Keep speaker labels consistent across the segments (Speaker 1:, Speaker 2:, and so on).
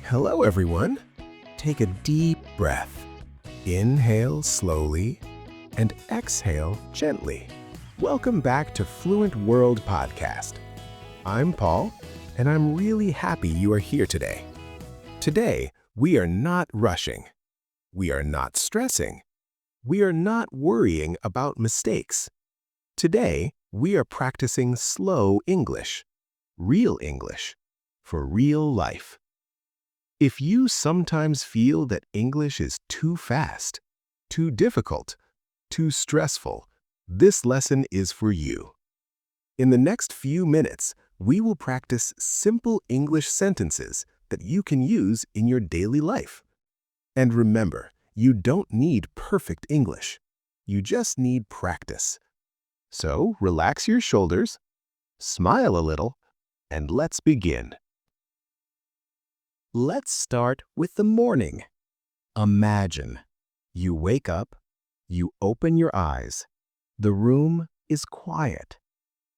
Speaker 1: Hello, everyone. Take a deep breath. Inhale slowly and exhale gently. Welcome back to Fluent World Podcast. I'm Paul, and I'm really happy you are here today. Today, we are not rushing. We are not stressing. We are not worrying about mistakes. Today, we are practicing slow English, real English, for real life. If you sometimes feel that English is too fast, too difficult, too stressful, this lesson is for you. In the next few minutes, we will practice simple English sentences that you can use in your daily life. And remember, you don't need perfect English. You just need practice. So relax your shoulders, smile a little, and let's begin. Let's start with the morning. Imagine. You wake up, you open your eyes. The room is quiet.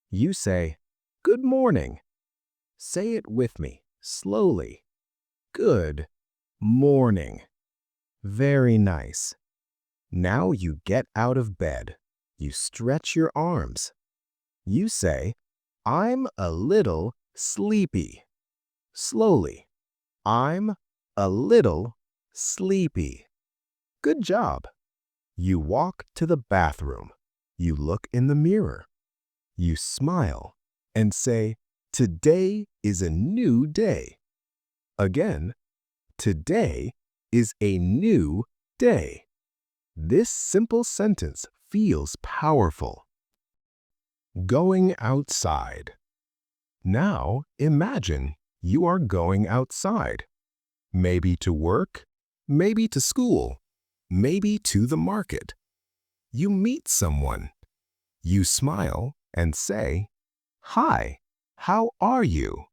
Speaker 1: You say, "Good morning." Say it with me, slowly. Good morning. Very nice. Now you get out of bed. You stretch your arms. You say, "I'm a little sleepy." Slowly. I'm a little sleepy. Good job. You walk to the bathroom. You look in the mirror. You smile and say, "Today is a new day." Again, today is a new day. This simple sentence feels powerful. Going outside. Now imagine you are going outside. Maybe to work, maybe to school, maybe to the market. You meet someone. You smile and say, "Hi, how are you?"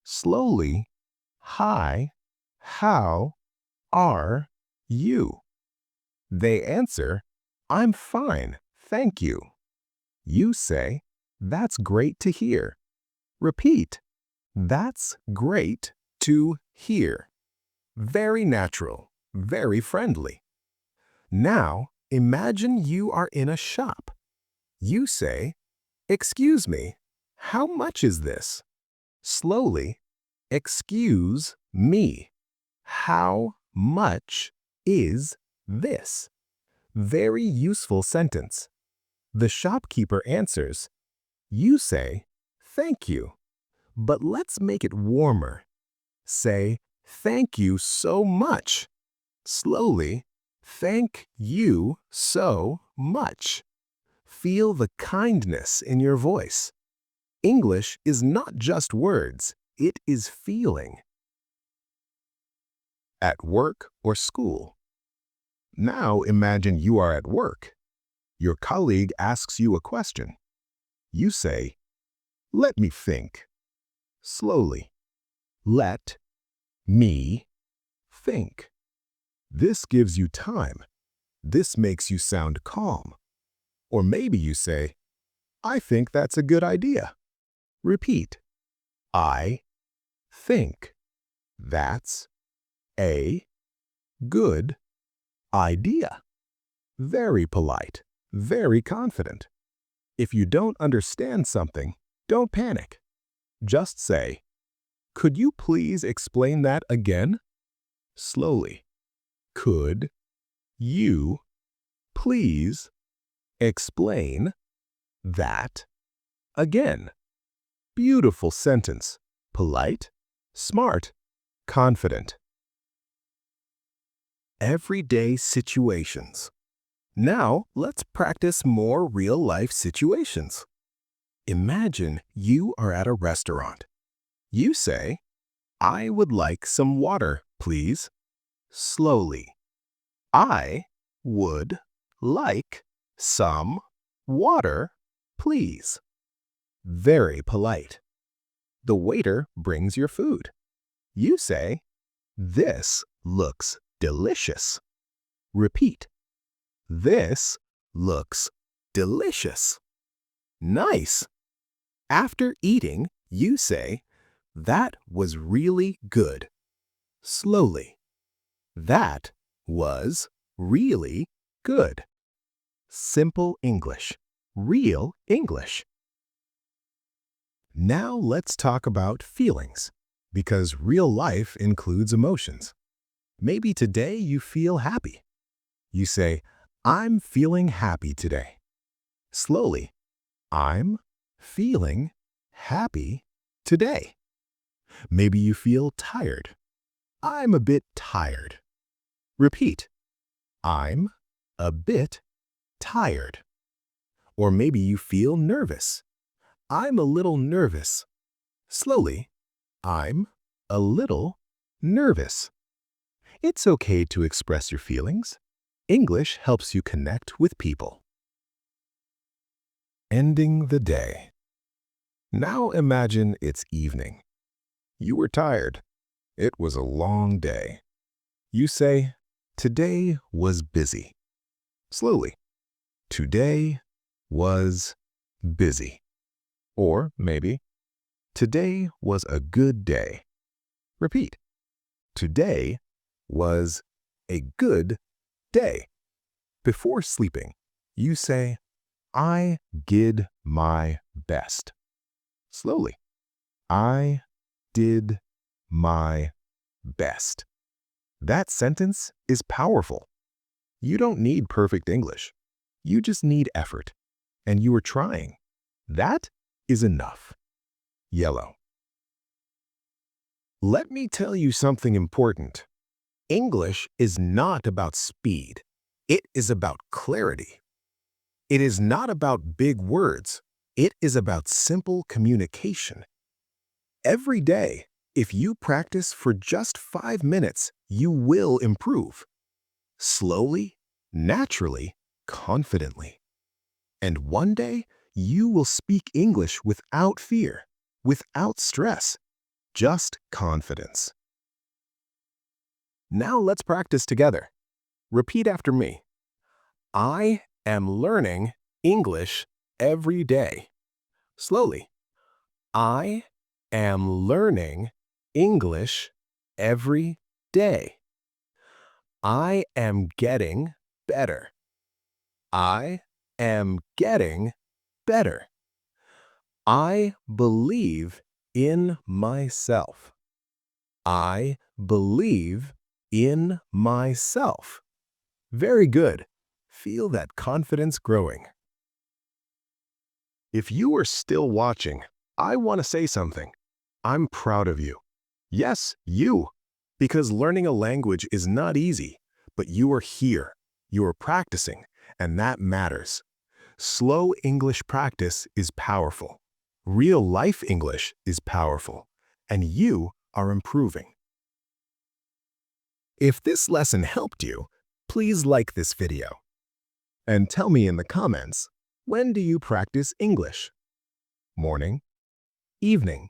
Speaker 1: Slowly, "Hi, how are you?" They answer, "I'm fine, thank you." You say, "That's great to hear." Repeat, "That's great to hear." Very natural, very friendly. Now, imagine you are in a shop. You say, "Excuse me, how much is this?" Slowly, "Excuse me, how much is this?" Very useful sentence. The shopkeeper answers. You say, "Thank you." But let's make it warmer. Say, "Thank you so much." Slowly, "Thank you so much." Feel the kindness in your voice. English is not just words, it is feeling. At work or school. Now imagine you are at work. Your colleague asks you a question. You say, "Let me think." Slowly. Let me think. This gives you time. This makes you sound calm. Or maybe you say, "I think that's a good idea." Repeat. I think that's a good idea. Very polite, very confident. If you don't understand something, don't panic. Just say, "Could you please explain that again?" Slowly. Could you please explain that again? Beautiful sentence. Polite, smart, confident. Everyday situations. Now, let's practice more real-life situations. Imagine you are at a restaurant. You say, "I would like some water, please." Slowly. I would like some water, please. Very polite. The waiter brings your food. You say, "This looks delicious." Repeat. This looks delicious. Nice. After eating, you say, "That was really good." slowly. That was really good. Simple English. Real English. Now let's talk about feelings, because real life includes emotions. Maybe today you feel happy. You say, I'm feeling happy today. Slowly, I'm feeling happy today. Maybe you feel tired. I'm a bit tired. Repeat, I'm a bit tired. Or maybe you feel nervous. I'm a little nervous. Slowly, I'm a little nervous. It's okay to express your feelings. English helps you connect with people. Ending the day. Now imagine it's evening. You were tired. It was a long day. You say, today was busy. Slowly, today was busy. Or maybe, today was a good day. Repeat, today was a good day. Before sleeping, you say, I did my best. Slowly, I did my best. That sentence is powerful. You don't need perfect English. You just need effort. And you are trying. That is enough. Yellow. Let me tell you something important. English is not about speed. It is about clarity. It is not about big words. It is about simple communication. Every day, if you practice for just 5 minutes, you will improve. Slowly, naturally, confidently. And one day, you will speak English without fear, without stress, just confidence. Now let's practice together. Repeat after me. I am learning English every day. Slowly. I am learning English every day. I am getting better. I am getting better. I believe in myself. I believe in myself. Very good. Feel that confidence growing. If you are still watching, I want to say something. I'm proud of you. Yes, you. Because learning a language is not easy, but you are here. You are practicing, and that matters. Slow English practice is powerful. Real life English is powerful, and you are improving. If this lesson helped you, please like this video. And tell me in the comments, when do you practice English? Morning? Evening?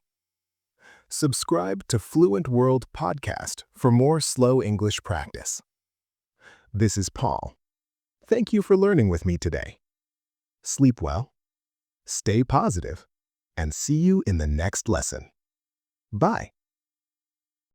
Speaker 1: Subscribe to Fluent World Podcast for more slow English practice. This is Paul. Thank you for learning with me today. Sleep well, stay positive, and see you in the next lesson. Bye.